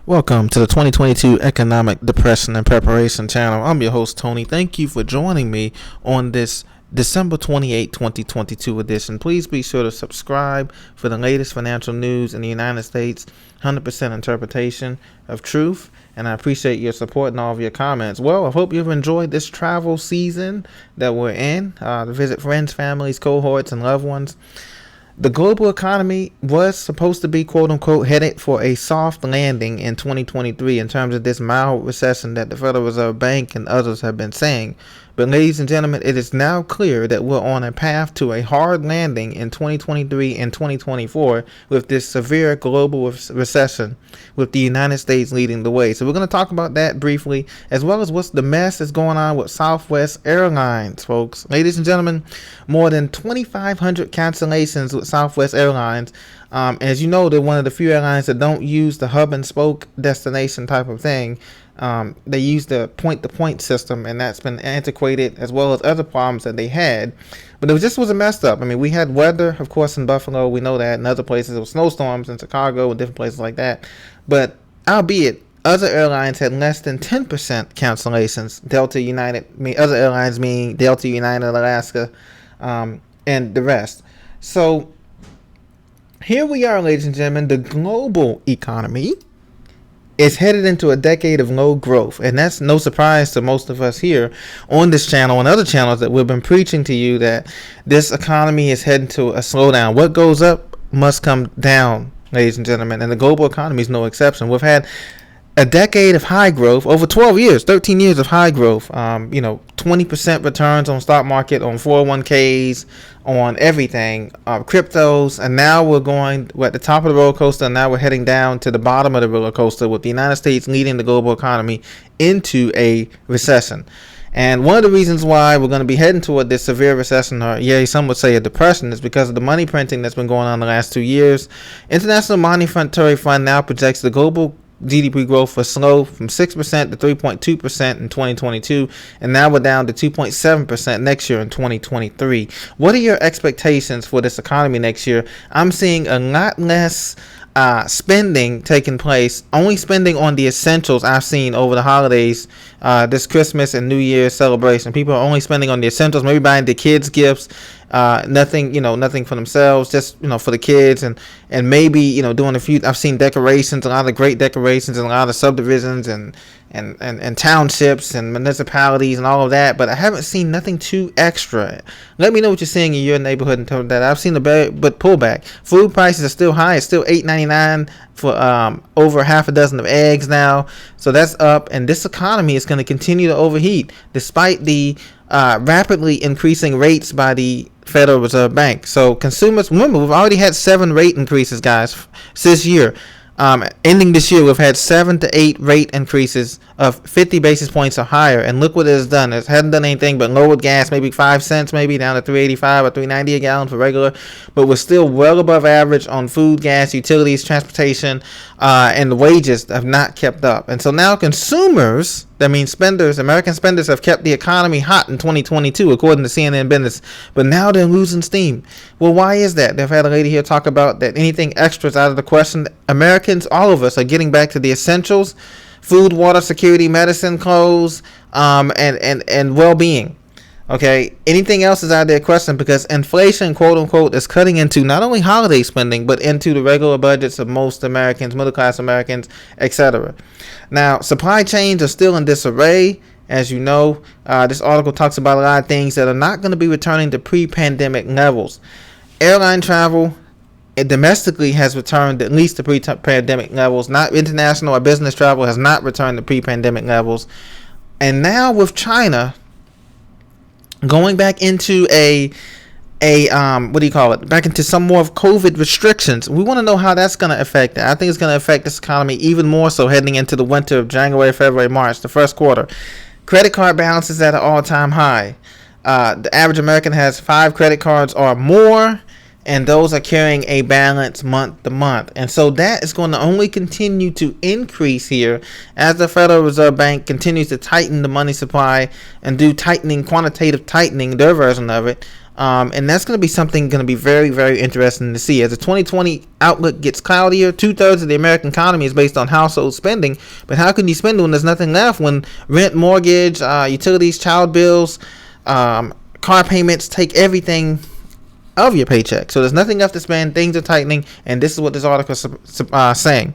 Welcome to the 2022 Economic Depression and Preparation channel. I'm your host, Tony. Thank you for joining me on this December 28, 2022 edition. Please be sure to subscribe for the latest financial news in the United States, 100% interpretation of truth, and I appreciate your support and all of your comments. Well, I hope you've enjoyed this travel season that we're in, to visit friends, families, cohorts, and loved ones. The global economy was supposed to be, quote unquote, headed for a soft landing in 2023 in terms of this mild recession that the Federal Reserve Bank and others have been saying. But ladies and gentlemen, it is now clear that we're on a path to a hard landing in 2023 and 2024 with this severe global recession, with the United States leading the way. So we're going to talk about that briefly, as well as what's the mess that's going on with Southwest Airlines, folks. Ladies and gentlemen, more than 2,500 cancellations with Southwest Airlines. As you know, they're one of the few airlines that don't use the hub and spoke destination type of thing. They use the point-to-point system, and that's been antiquated, as well as other problems that they had. But it just was a messed up. I mean, we had weather, of course, in Buffalo. We know that. In other places, it was snowstorms in Chicago and different places like that. But albeit, other airlines had less than 10% cancellations. Delta, United, other airlines meaning Delta, United, Alaska, and the rest. So here we are, ladies and gentlemen. The global economy is headed into a decade of low growth, and that's no surprise to most of us here on this channel and other channels that we've been preaching to you that this economy is heading to a slowdown. What goes up must come down, ladies and gentlemen, and the global economy is no exception. We've had a decade of high growth, over 12 years, 13 years of high growth, 20% returns on stock market, on 401ks, on everything, cryptos, and now we're at the top of the roller coaster, and now we're heading down to the bottom of the roller coaster with the United States leading the global economy into a recession. And one of the reasons why we're going to be heading toward this severe recession, or some would say a depression, is because of the money printing that's been going on the last 2 years. International Monetary Fund now projects the global GDP growth was slow from 6% to 3.2% in 2022, and now we're down to 2.7% next year in 2023. What are your expectations for this economy next year? I'm seeing a lot less spending taking place, only spending on the essentials I've seen over the holidays, this Christmas and New Year's celebration. People are only spending on the essentials, maybe buying the kids gifts, nothing for themselves, just, for the kids, and maybe, doing a few. I've seen decorations, a lot of great decorations in a lot of subdivisions and townships and municipalities and all of that, but I haven't seen nothing too extra. Let me know what you're seeing in your neighborhood in terms of that. I've seen but pullback. Food prices are still high. It's still $8.99 for over half a dozen of eggs now, so that's up, and this economy is going to continue to overheat despite the rapidly increasing rates by the Federal Reserve Bank. So consumers, remember, we've already had 7 rate increases, guys, this year. Ending this year, we've had 7 to 8 rate increases of 50 basis points or higher, and look what it has done. It hasn't done anything but lowered gas maybe 5 cents, maybe down to $3.85 or $3.90 a gallon for regular, but we're still well above average on food, gas, utilities, transportation, and the wages have not kept up. And so now consumers, that means spenders, American spenders, have kept the economy hot in 2022, according to CNN Business, but now they're losing steam. Well, why is that? They've had a lady here talk about that anything extra is out of the question. Americans, all of us, are getting back to the essentials: food, water, security, medicine, clothes, and well-being. Okay, anything else is out of their question because inflation, quote unquote, is cutting into not only holiday spending but into the regular budgets of most Americans, middle-class Americans, etc. Now, supply chains are still in disarray. As you know, this article talks about a lot of things that are not going to be returning to pre-pandemic levels. Airline travel domestically has returned at least to pre-pandemic levels. Not international or business travel has not returned to pre-pandemic levels. And now with China going back into back into some more of COVID restrictions, we want to know how that's going to affect it. I think it's going to affect this economy even more so heading into the winter of January, February, March, the first quarter. Credit card balances at an all-time high. The average American has 5 credit cards or more, and those are carrying a balance month to month. And so that is going to only continue to increase here as the Federal Reserve Bank continues to tighten the money supply and do quantitative tightening, their version of it, And that's going to be something going to be very, very interesting to see. As the 2020 outlook gets cloudier, 2/3 of the American economy is based on household spending. But how can you spend when there's nothing left? When rent, mortgage, utilities, child bills, car payments take everything of your paycheck. So there's nothing left to spend. Things are tightening. And this is what this article is saying.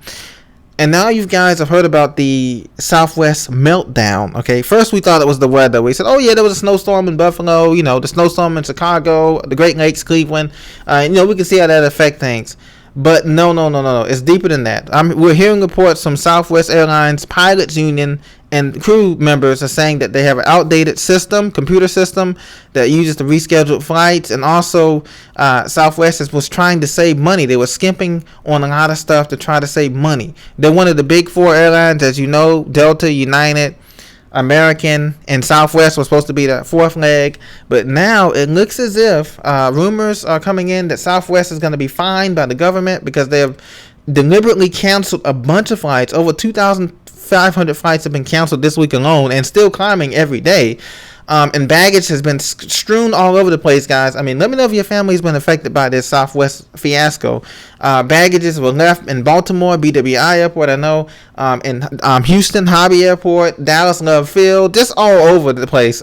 And now you guys have heard about the Southwest meltdown. Okay, first we thought it was the weather. We said, oh yeah, there was a snowstorm in Buffalo, the snowstorm in Chicago, the Great Lakes, Cleveland. We can see how that affect things. But no. It's deeper than that. We're hearing reports from Southwest Airlines Pilots Union, and crew members are saying that they have an outdated computer system that uses to reschedule flights. And also Southwest was trying to save money. They were skimping on a lot of stuff to try to save money. They're one of the big four airlines, as you know. Delta, United, American, and Southwest was supposed to be the fourth leg, but now it looks as if rumors are coming in that Southwest is going to be fined by the government because they have deliberately canceled a bunch of flights. Over 2,500 flights have been canceled this week alone, and still climbing every day. And baggage has been strewn all over the place, guys. Let me know if your family's been affected by this Southwest fiasco. Baggages were left in Baltimore, BWI Airport, I know, in Houston, Hobby Airport, Dallas Love Field, just all over the place.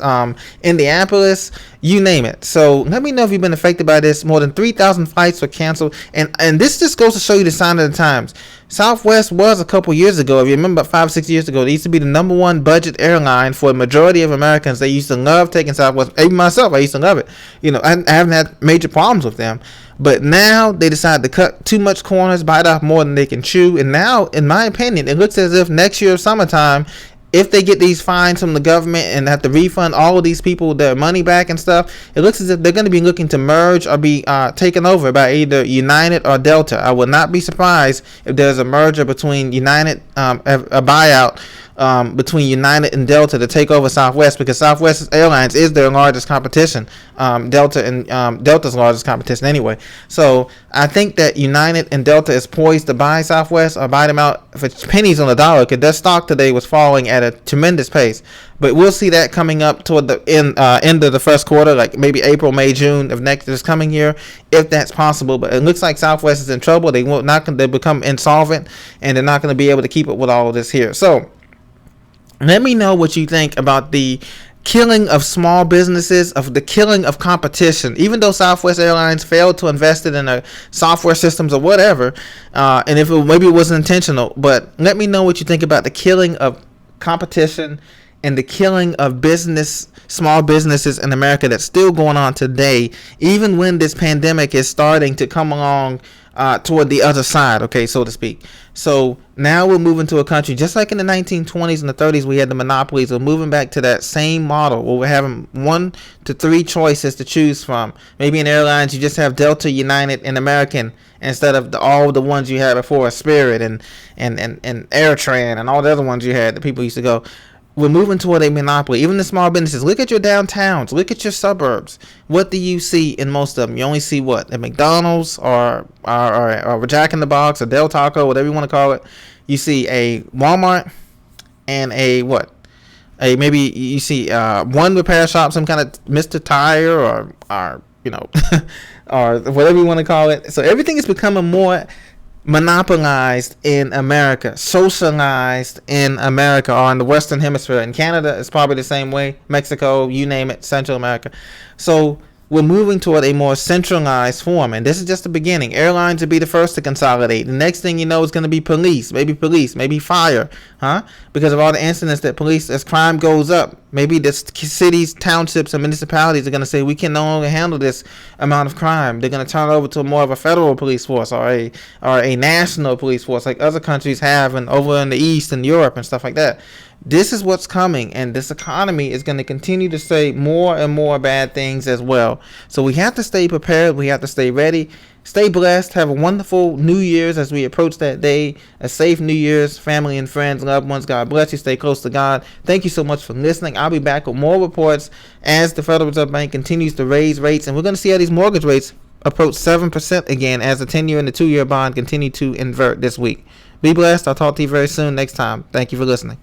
Indianapolis, you name it. So let me know if you've been affected by this. More than 3,000 flights were canceled. And this just goes to show you the sign of the times. Southwest was a couple years ago, if you remember, 5 or 6 years ago, they used to be the #1 budget airline for a majority of Americans. They used to love taking Southwest. Even myself, I used to love it. I haven't had major problems with them. But now they decided to cut too much corners, bite off more than they can chew. And now, in my opinion, it looks as if next year, summertime, if they get these fines from the government and have to refund all of these people their money back and stuff, it looks as if they're going to be looking to merge or be taken over by either United or Delta. I would not be surprised if there's a merger between United, a buyout between United and Delta to take over Southwest, because Southwest Airlines is their largest competition. Delta's largest competition anyway. So I think that United and Delta is poised to buy Southwest or buy them out for pennies on the dollar, because their stock today was falling at a tremendous pace. But we'll see that coming up toward the end of the first quarter, like maybe April, May, June of this coming year, if that's possible. But it looks like Southwest is in trouble. They become insolvent, and they're not going to be able to keep up with all of this here. So let me know what you think about the killing of small businesses, of the killing of competition. Even though Southwest Airlines failed to invest in a software systems or whatever, and if maybe it wasn't intentional, but let me know what you think about the killing of competition and the killing of small businesses in America that's still going on today, even when this pandemic is starting to come along toward the other side, okay, so to speak. So now we're moving to a country, just like in the 1920s and the 30s, we had the monopolies. We're moving back to that same model where we're having 1 to 3 choices to choose from. Maybe in airlines, you just have Delta, United, and American instead of all the ones you had before, Spirit and AirTran and all the other ones you had that people used to go. We're moving toward a monopoly. Even the small businesses. Look at your downtowns. Look at your suburbs. What do you see in most of them? You only see what? A McDonald's or Jack in the Box or Del Taco, whatever you want to call it. You see a Walmart and a what? Maybe you see one repair shop, some kind of Mr. Tire or or whatever you want to call it. So everything is becoming more monopolized in America, socialized in America, or in the Western Hemisphere. In Canada, it's probably the same way. Mexico, you name it, Central America. So we're moving toward a more centralized form, and this is just the beginning. Airlines will be the first to consolidate. The next thing you know is going to be police, maybe fire, because of all the incidents that police, as crime goes up, maybe the cities, townships, and municipalities are going to say, we can no longer handle this amount of crime. They're going to turn it over to more of a federal police force or a national police force like other countries have and over in the East and Europe and stuff like that. This is what's coming, and this economy is going to continue to say more and more bad things as well. So we have to stay prepared. We have to stay ready. Stay blessed. Have a wonderful New Year's as we approach that day. A safe New Year's, family and friends, loved ones. God bless you. Stay close to God. Thank you so much for listening. I'll be back with more reports as the Federal Reserve Bank continues to raise rates, and we're going to see how these mortgage rates approach 7% again as the 10-year and the 2-year bond continue to invert this week. Be blessed. I'll talk to you very soon next time. Thank you for listening.